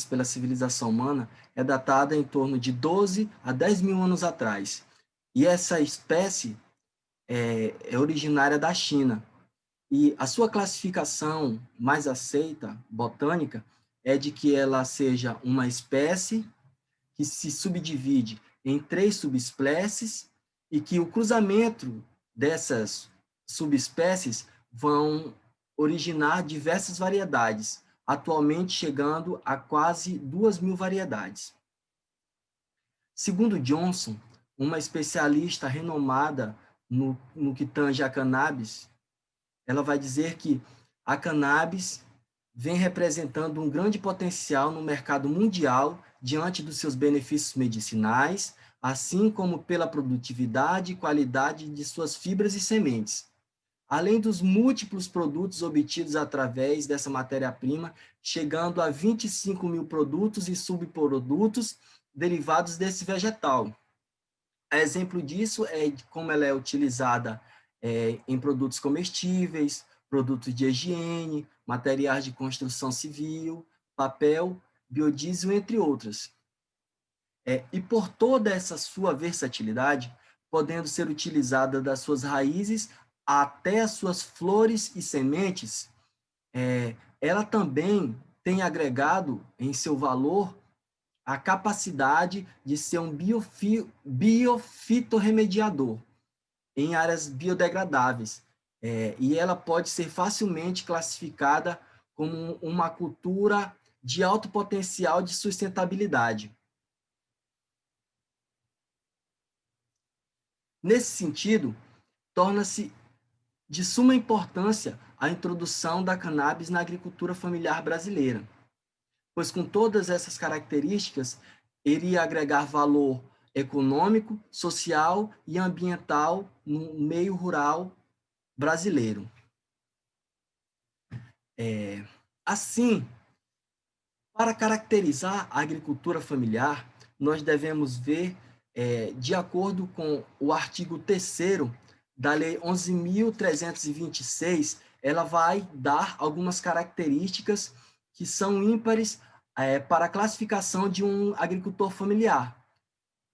pela civilização humana é datada em torno de 12 a 10 mil anos atrás. E essa espécie é originária da China. E a sua classificação mais aceita, botânica, é de que ela seja uma espécie que se subdivide em 3 subespécies e que o cruzamento dessas subespécies vão originar diversas variedades, atualmente chegando a quase 2.000 variedades. Segundo Johnson, uma especialista renomada no que tange a cannabis, ela vai dizer que a cannabis vem representando um grande potencial no mercado mundial diante dos seus benefícios medicinais, assim como pela produtividade e qualidade de suas fibras e sementes, além dos múltiplos produtos obtidos através dessa matéria-prima, chegando a 25 mil produtos e subprodutos derivados desse vegetal. Exemplo disso é como ela é utilizada em produtos comestíveis, produtos de higiene, materiais de construção civil, papel, biodiesel, entre outras. E por toda essa sua versatilidade, podendo ser utilizada das suas raízes até as suas flores e sementes, ela também tem agregado em seu valor a capacidade de ser um biofitorremediador em áreas biodegradáveis. E ela pode ser facilmente classificada como uma cultura de alto potencial de sustentabilidade. Nesse sentido, torna-se de suma importância a introdução da cannabis na agricultura familiar brasileira, pois com todas essas características, iria agregar valor econômico, social e ambiental no meio rural brasileiro. Assim, para caracterizar a agricultura familiar, nós devemos ver, de acordo com o artigo 3º da Lei 11.326, ela vai dar algumas características que são ímpares para a classificação de um agricultor familiar.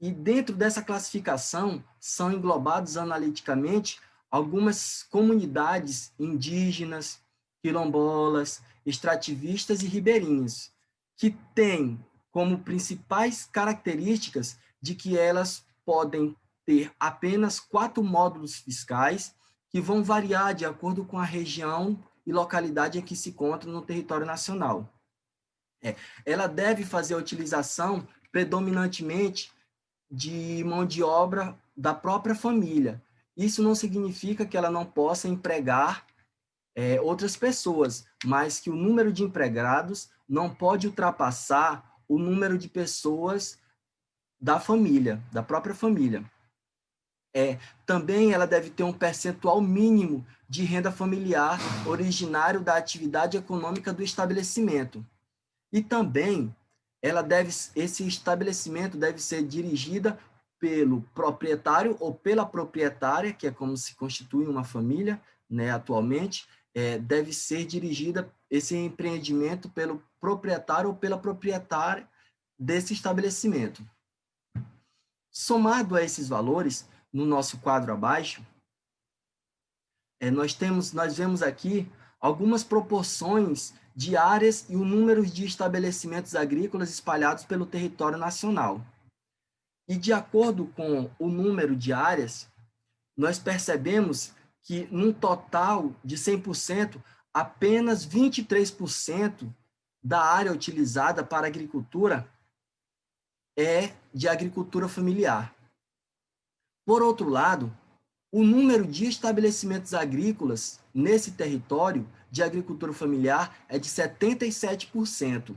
E dentro dessa classificação são englobados analiticamente algumas comunidades indígenas, quilombolas, extrativistas e ribeirinhas, que têm como principais características de que elas podem ter apenas 4 módulos fiscais, que vão variar de acordo com a região e localidade em que se encontra no território nacional. Ela deve fazer a utilização predominantemente de mão de obra da própria família. Isso não significa que ela não possa empregar outras pessoas, mas que o número de empregados não pode ultrapassar o número de pessoas da família, da própria família. Também ela deve ter um percentual mínimo de renda familiar originário da atividade econômica do estabelecimento. E também esse estabelecimento deve ser dirigida pelo proprietário ou pela proprietária, que é como se constitui uma família, né, atualmente, deve ser dirigida esse empreendimento pelo proprietário ou pela proprietária desse estabelecimento. Somado a esses valores, no nosso quadro abaixo, nós vemos aqui algumas proporções de áreas e o número de estabelecimentos agrícolas espalhados pelo território nacional. E de acordo com o número de áreas, nós percebemos que, num total de 100%, apenas 23% da área utilizada para agricultura é de agricultura familiar. Por outro lado, o número de estabelecimentos agrícolas nesse território de agricultura familiar é de 77%.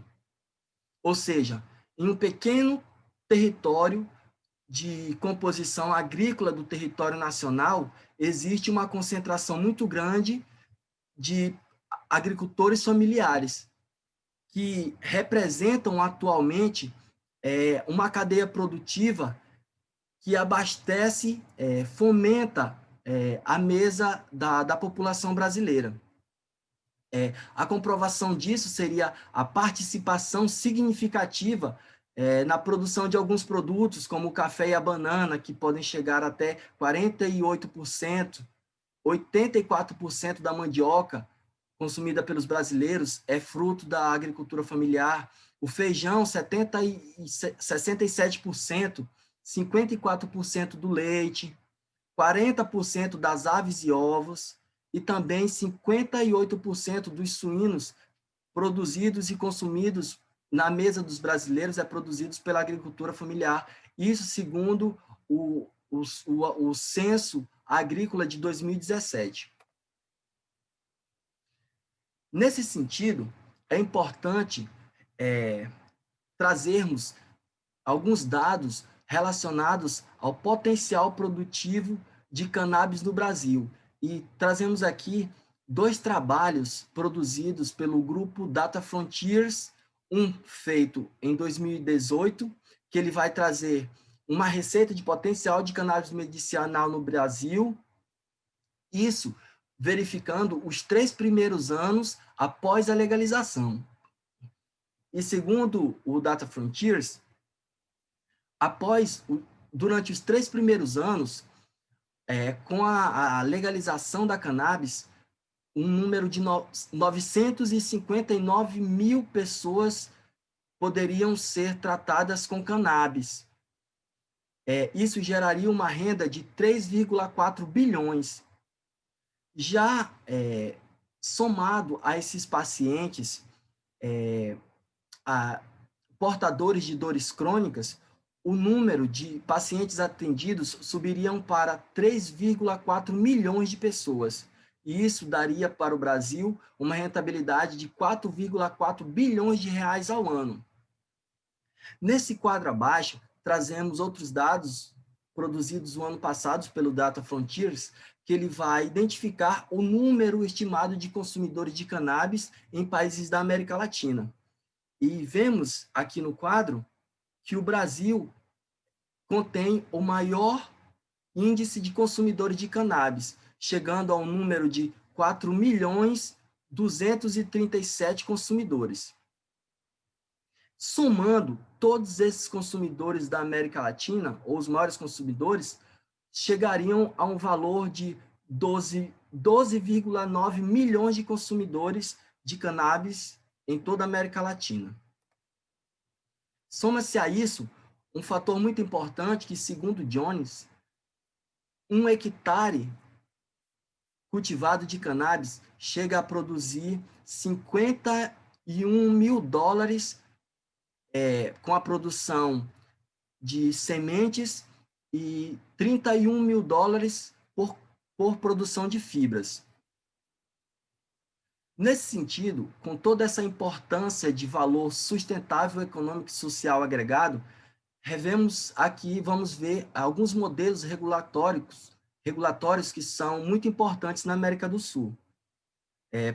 Ou seja, em um pequeno território de composição agrícola do território nacional, existe uma concentração muito grande de agricultores familiares, que representam atualmente uma cadeia produtiva que abastece, fomenta a mesa da população brasileira. A comprovação disso seria a participação significativa na produção de alguns produtos, como o café e a banana, que podem chegar até 48%, 84% da mandioca consumida pelos brasileiros é fruto da agricultura familiar. O feijão, 67%, 54% do leite, 40% das aves e ovos, e também 58% dos suínos produzidos e consumidos na mesa dos brasileiros é produzidos pela agricultura familiar. Isso segundo o censo agrícola de 2017. Nesse sentido, é importante trazermos alguns dados relacionados ao potencial produtivo de cannabis no Brasil. E trazemos aqui 2 trabalhos produzidos pelo grupo Data Frontiers, um feito em 2018, que ele vai trazer uma receita de potencial de cannabis medicinal no Brasil, isso verificando os 3 primeiros anos após a legalização. E segundo o Data Frontiers, durante os 3 primeiros anos, com a legalização da cannabis, um número de 959 mil pessoas poderiam ser tratadas com cannabis. Isso geraria uma renda de 3,4 bilhões. Já somado a esses pacientes portadores de dores crônicas, o número de pacientes atendidos subiriam para 3,4 milhões de pessoas. E isso daria para o Brasil uma rentabilidade de 4,4 bilhões de reais ao ano. Nesse quadro abaixo, trazemos outros dados produzidos no ano passado pelo Data Frontiers, que ele vai identificar o número estimado de consumidores de cannabis em países da América Latina. E vemos aqui no quadro que o Brasil contém o maior índice de consumidores de cannabis, chegando a um número de 4.237 consumidores. Somando todos esses consumidores da América Latina, ou os maiores consumidores, chegariam a um valor de 12,9 milhões de consumidores de cannabis em toda a América Latina. Soma-se a isso um fator muito importante que, segundo Jones, 1 hectare cultivado de cannabis chega a produzir 51 mil dólares com a produção de sementes e 31 mil dólares por produção de fibras. Nesse sentido, com toda essa importância de valor sustentável, econômico e social agregado, revemos aqui, vamos ver alguns modelos regulatórios que são muito importantes na América do Sul.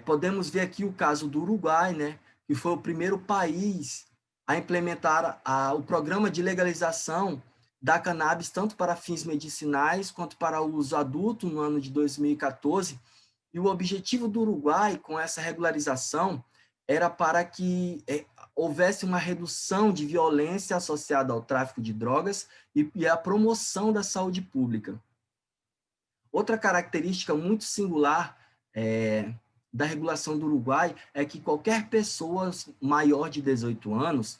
Podemos ver aqui o caso do Uruguai, né, que foi o primeiro país a implementar o programa de legalização da cannabis, tanto para fins medicinais quanto para uso adulto, no ano de 2014. E o objetivo do Uruguai, com essa regularização, era para que houvesse uma redução de violência associada ao tráfico de drogas e a promoção da saúde pública. Outra característica muito singular da regulação do Uruguai é que qualquer pessoa maior de 18 anos,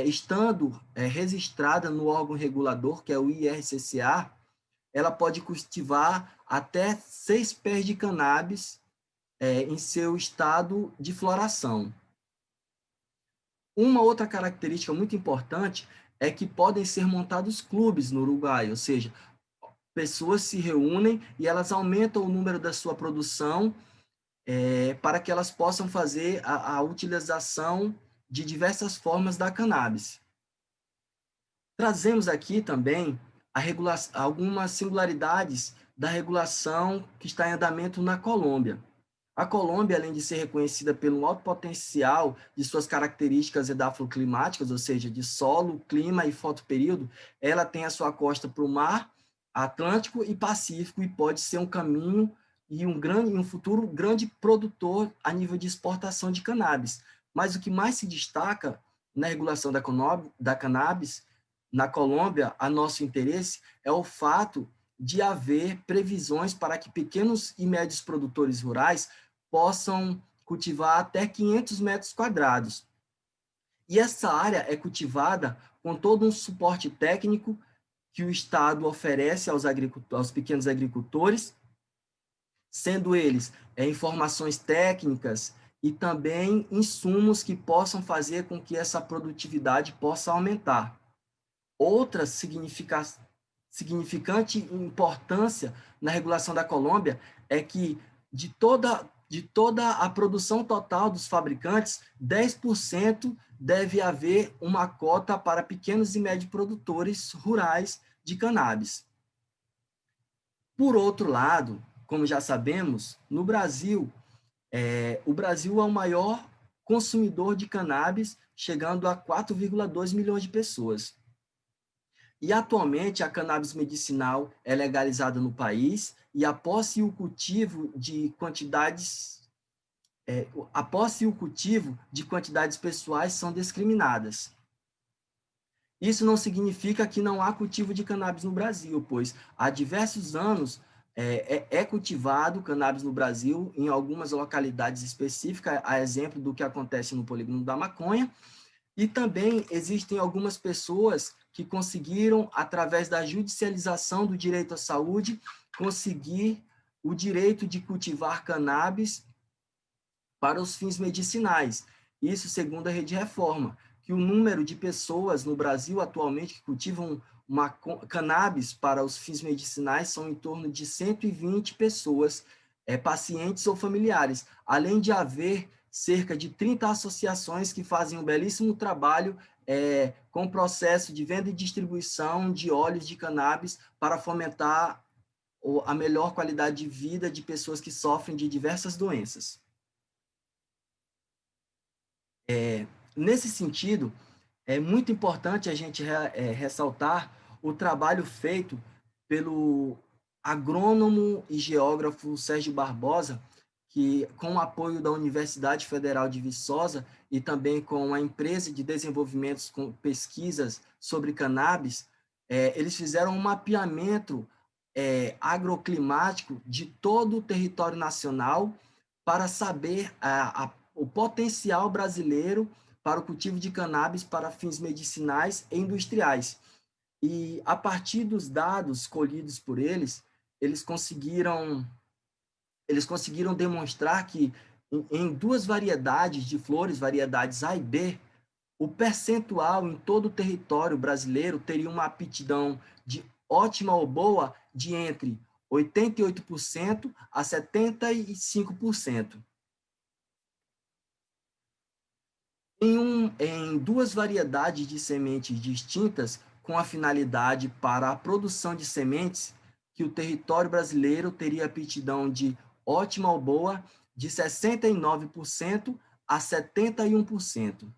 estando registrada no órgão regulador, que é o IRCCA, ela pode cultivar até 6 pés de cannabis em seu estado de floração. Uma outra característica muito importante é que podem ser montados clubes no Uruguai, ou seja, pessoas se reúnem e elas aumentam o número da sua produção para que elas possam fazer a utilização de diversas formas da cannabis. Trazemos aqui também algumas singularidades da regulação que está em andamento na Colômbia. A Colômbia, além de ser reconhecida pelo alto potencial de suas características edafoclimáticas, ou seja, de solo, clima e fotoperíodo, ela tem a sua costa para o mar Atlântico e Pacífico e pode ser um caminho e um futuro grande produtor a nível de exportação de cannabis. Mas o que mais se destaca na regulação da cannabis na Colômbia, a nosso interesse, é o fato de haver previsões para que pequenos e médios produtores rurais possam cultivar até 500 metros quadrados. E essa área é cultivada com todo um suporte técnico que o Estado oferece aos pequenos agricultores, sendo eles informações técnicas e também insumos que possam fazer com que essa produtividade possa aumentar. Outra significante importância na regulação da Colômbia é que de toda a produção total dos fabricantes, 10% deve haver uma cota para pequenos e médios produtores rurais de cannabis. Por outro lado, como já sabemos, no Brasil, o Brasil é o maior consumidor de cannabis, chegando a 4,2 milhões de pessoas. E atualmente a cannabis medicinal é legalizada no país e a posse e o cultivo de quantidades pessoais são discriminadas. Isso não significa que não há cultivo de cannabis no Brasil, pois há diversos anos é cultivado cannabis no Brasil, em algumas localidades específicas, a exemplo do que acontece no polígono da maconha, e também existem algumas pessoas que conseguiram, através da judicialização do direito à saúde, conseguir o direito de cultivar cannabis para os fins medicinais. Isso segundo a Rede Reforma, que o número de pessoas no Brasil atualmente que cultivam cannabis para os fins medicinais são em torno de 120 pessoas, pacientes ou familiares, além de haver cerca de 30 associações que fazem um belíssimo trabalho com o processo de venda e distribuição de óleos de cannabis para fomentar a melhor qualidade de vida de pessoas que sofrem de diversas doenças. Nesse sentido, é muito importante a gente ressaltar o trabalho feito pelo agrônomo e geógrafo Sérgio Barbosa, que, com o apoio da Universidade Federal de Viçosa e também com a empresa de desenvolvimento com pesquisas sobre cannabis, eles fizeram um mapeamento agroclimático de todo o território nacional para saber o potencial brasileiro para o cultivo de cannabis para fins medicinais e industriais. E, a partir dos dados colhidos por eles, eles conseguiram demonstrar que em duas variedades de flores, variedades A e B, o percentual em todo o território brasileiro teria uma aptidão de ótima ou boa de entre 88% a 75%. Em duas variedades de sementes distintas, com a finalidade para a produção de sementes, que o território brasileiro teria aptidão de ótima ou boa de 69% a 71%.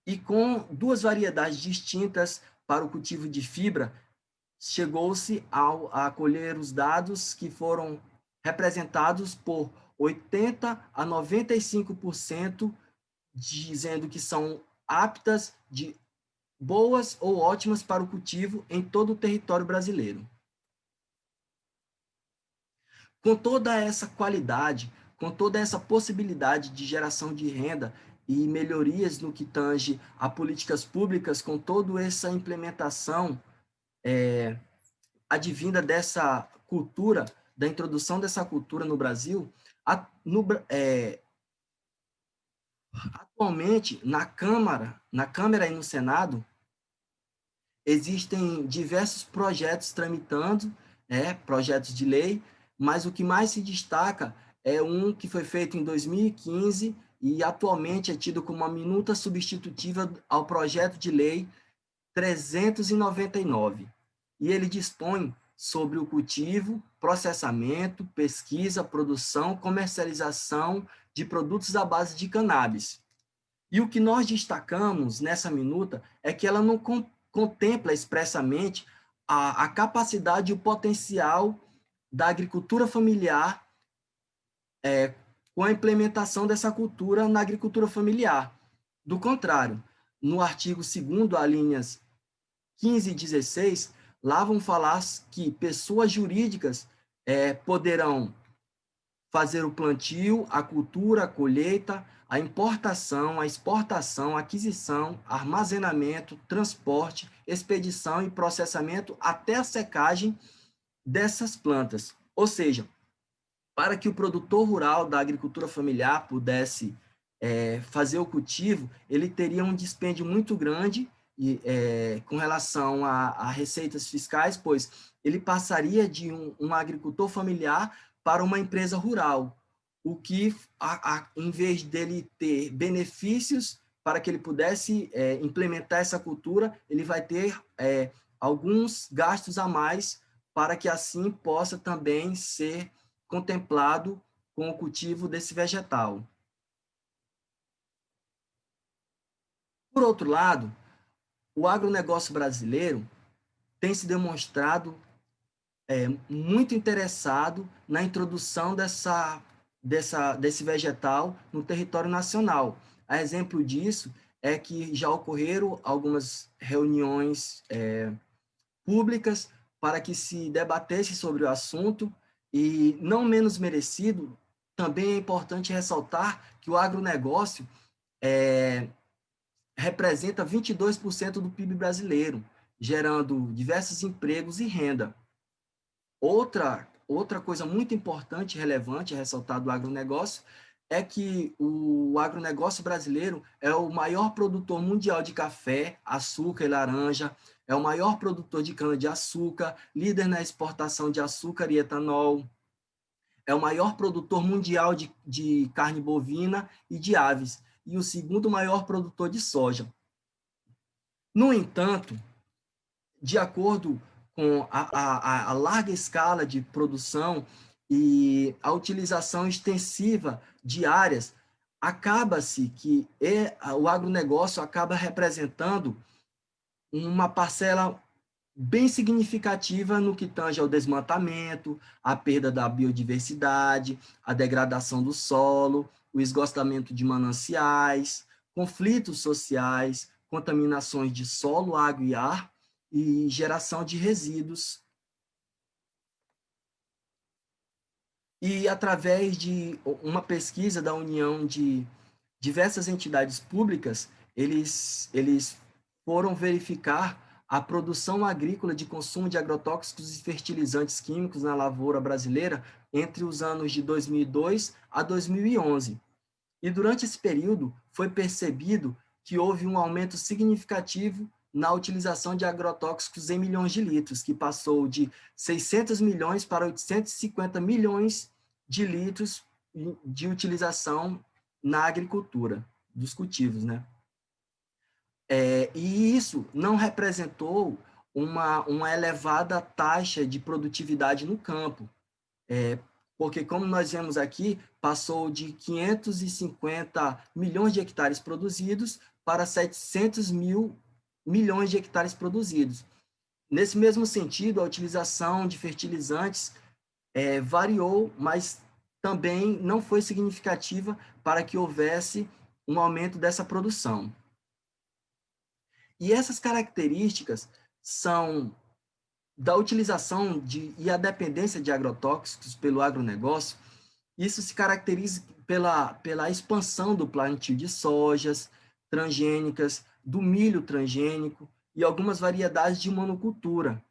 E com duas variedades distintas para o cultivo de fibra, chegou-se a colher os dados que foram representados por 80% a 95%, dizendo que são aptas, de boas ou ótimas para o cultivo em todo o território brasileiro. Com toda essa qualidade, com toda essa possibilidade de geração de renda e melhorias no que tange a políticas públicas, com toda essa implementação advinda dessa cultura, da introdução dessa cultura no Brasil, atualmente, na Câmara e no Senado, existem diversos projetos tramitando, projetos de lei, mas o que mais se destaca é um que foi feito em 2015 e atualmente é tido como uma minuta substitutiva ao projeto de lei 399. E ele dispõe sobre o cultivo, processamento, pesquisa, produção, comercialização de produtos à base de cannabis. E o que nós destacamos nessa minuta é que ela não contempla expressamente a capacidade e o potencial da agricultura familiar, com a implementação dessa cultura na agricultura familiar. Do contrário, no artigo 2º, alíneas 15 e 16, lá vão falar que pessoas jurídicas poderão fazer o plantio, a cultura, a colheita, a importação, a exportação, a aquisição, armazenamento, transporte, expedição e processamento até a secagem dessas plantas. Ou seja, para que o produtor rural da agricultura familiar pudesse fazer o cultivo, ele teria um dispêndio muito grande com relação a receitas fiscais, pois ele passaria de um agricultor familiar para uma empresa rural, o que, em vez dele ter benefícios para que ele pudesse implementar essa cultura, ele vai ter alguns gastos a mais para que assim possa também ser contemplado com o cultivo desse vegetal. Por outro lado, o agronegócio brasileiro tem se demonstrado muito interessado na introdução desse vegetal no território nacional. A exemplo disso é que já ocorreram algumas reuniões públicas para que se debatesse sobre o assunto, e não menos merecido, também é importante ressaltar que o agronegócio representa 22% do PIB brasileiro, gerando diversos empregos e renda. Outra coisa muito importante e relevante a ressaltar do agronegócio é que o agronegócio brasileiro é o maior produtor mundial de café, açúcar e laranja, é o maior produtor de cana-de-açúcar, líder na exportação de açúcar e etanol, é o maior produtor mundial de carne bovina e de aves, e o segundo maior produtor de soja. No entanto, de acordo com a larga escala de produção e a utilização extensiva de áreas, acaba-se que o agronegócio acaba representando uma parcela bem significativa no que tange ao desmatamento, a perda da biodiversidade, a degradação do solo, o esgotamento de mananciais, conflitos sociais, contaminações de solo, água e ar e geração de resíduos. E através de uma pesquisa da união de diversas entidades públicas, eles foram verificar a produção agrícola de consumo de agrotóxicos e fertilizantes químicos na lavoura brasileira entre os anos de 2002 a 2011. E durante esse período foi percebido que houve um aumento significativo na utilização de agrotóxicos em milhões de litros, que passou de 600 milhões para 850 milhões de litros de utilização na agricultura, dos cultivos, né? E isso não representou uma elevada taxa de produtividade no campo, porque, como nós vemos aqui, passou de 550 milhões de hectares produzidos para 700 milhões de hectares produzidos. Nesse mesmo sentido, a utilização de fertilizantes variou, mas também não foi significativa para que houvesse um aumento dessa produção. E essas características são da utilização e a dependência de agrotóxicos pelo agronegócio. Isso se caracteriza pela expansão do plantio de sojas transgênicas, do milho transgênico e algumas variedades de monocultura.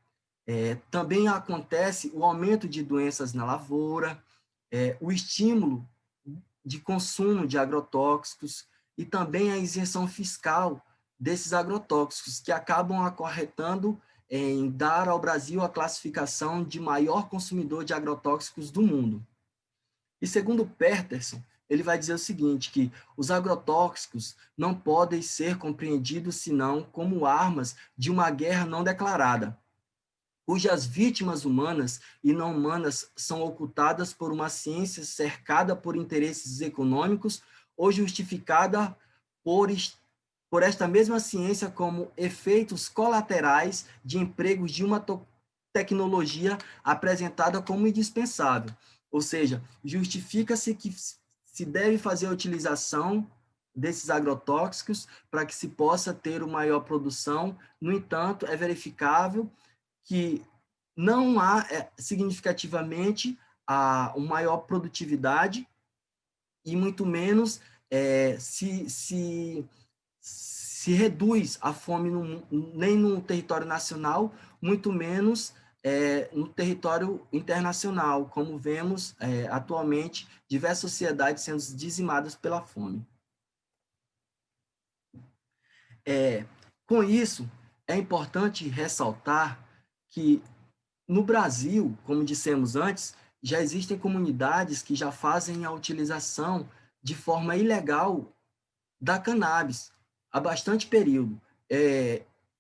Também acontece o aumento de doenças na lavoura, o estímulo de consumo de agrotóxicos e também a isenção fiscal desses agrotóxicos, que acabam acarretando em dar ao Brasil a classificação de maior consumidor de agrotóxicos do mundo. E segundo Peterson, ele vai dizer o seguinte, que os agrotóxicos não podem ser compreendidos senão como armas de uma guerra não declarada, cujas vítimas humanas e não humanas são ocultadas por uma ciência cercada por interesses econômicos ou justificada por esta mesma ciência como efeitos colaterais de empregos de uma tecnologia apresentada como indispensável, ou seja, justifica-se que se deve fazer a utilização desses agrotóxicos para que se possa ter uma maior produção. No entanto, é verificável que não há significativamente uma maior produtividade e muito menos se reduz a fome nem no território nacional, muito menos no território internacional, como vemos atualmente diversas sociedades sendo dizimadas pela fome. Com isso, é importante ressaltar que no Brasil, como dissemos antes, já existem comunidades que já fazem a utilização de forma ilegal da cannabis há bastante período,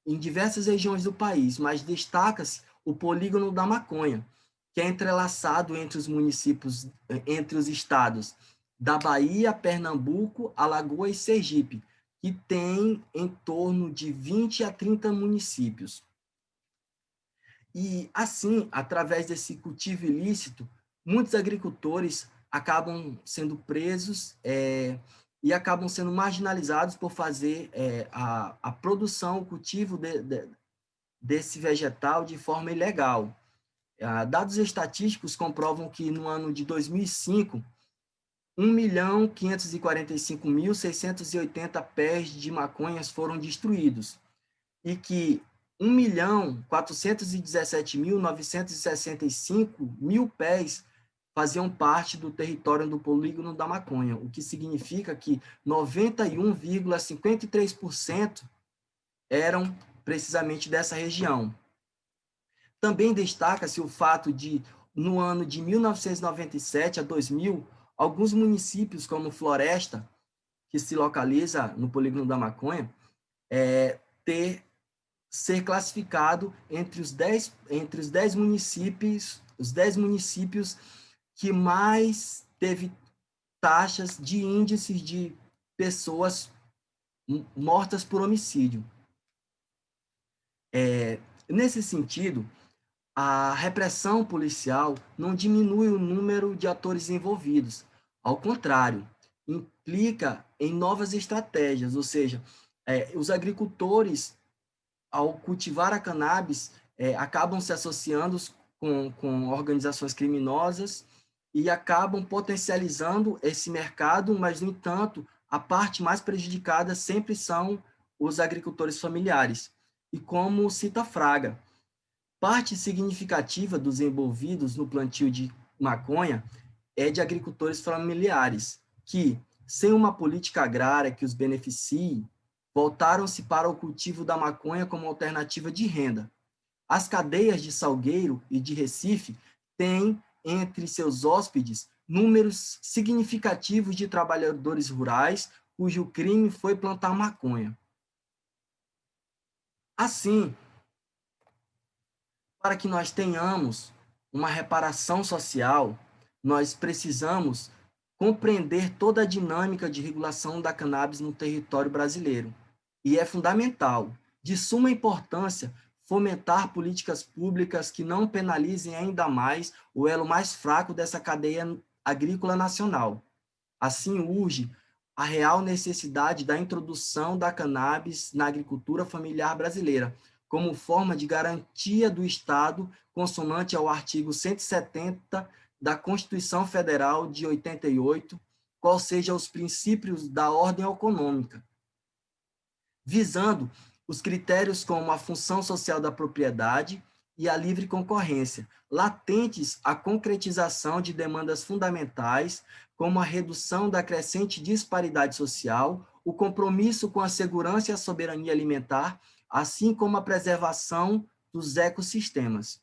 em diversas regiões do país, mas destaca-se o polígono da maconha, que é entrelaçado entre os municípios, entre os estados da Bahia, Pernambuco, Alagoas e Sergipe, que tem em torno de 20 a 30 municípios. E, assim, através desse cultivo ilícito, muitos agricultores acabam sendo presos e acabam sendo marginalizados por fazer a produção, o cultivo desse vegetal de forma ilegal. Dados estatísticos comprovam que no ano de 2005, 1.545.680 pés de maconhas foram destruídos e que 1.417.965 pés faziam parte do território do polígono da maconha, o que significa que 91,53% eram precisamente dessa região. Também destaca-se o fato de, no ano de 1997 a 2000, alguns municípios, como Floresta, que se localiza no polígono da maconha, ser classificado entre os 10 municípios, os 10 municípios que mais teve taxas de índices de pessoas mortas por homicídio. Nesse sentido, a repressão policial não diminui o número de atores envolvidos. Ao contrário, implica em novas estratégias, ou seja, os agricultores, ao cultivar a cannabis, acabam se associando com organizações criminosas e acabam potencializando esse mercado, mas, no entanto, a parte mais prejudicada sempre são os agricultores familiares. E como cita Fraga, parte significativa dos envolvidos no plantio de maconha é de agricultores familiares, que, sem uma política agrária que os beneficie, voltaram-se para o cultivo da maconha como alternativa de renda. As cadeias de Salgueiro e de Recife têm, entre seus hóspedes, números significativos de trabalhadores rurais cujo crime foi plantar maconha. Assim, para que nós tenhamos uma reparação social, nós precisamos compreender toda a dinâmica de regulação da cannabis no território brasileiro. E é fundamental, de suma importância, fomentar políticas públicas que não penalizem ainda mais o elo mais fraco dessa cadeia agrícola nacional. Assim, urge a real necessidade da introdução da cannabis na agricultura familiar brasileira, como forma de garantia do Estado, consonante ao artigo 170 da Constituição Federal de 88, qual seja os princípios da ordem econômica, visando os critérios como a função social da propriedade e a livre concorrência, latentes à concretização de demandas fundamentais, como a redução da crescente disparidade social, o compromisso com a segurança e a soberania alimentar, assim como a preservação dos ecossistemas.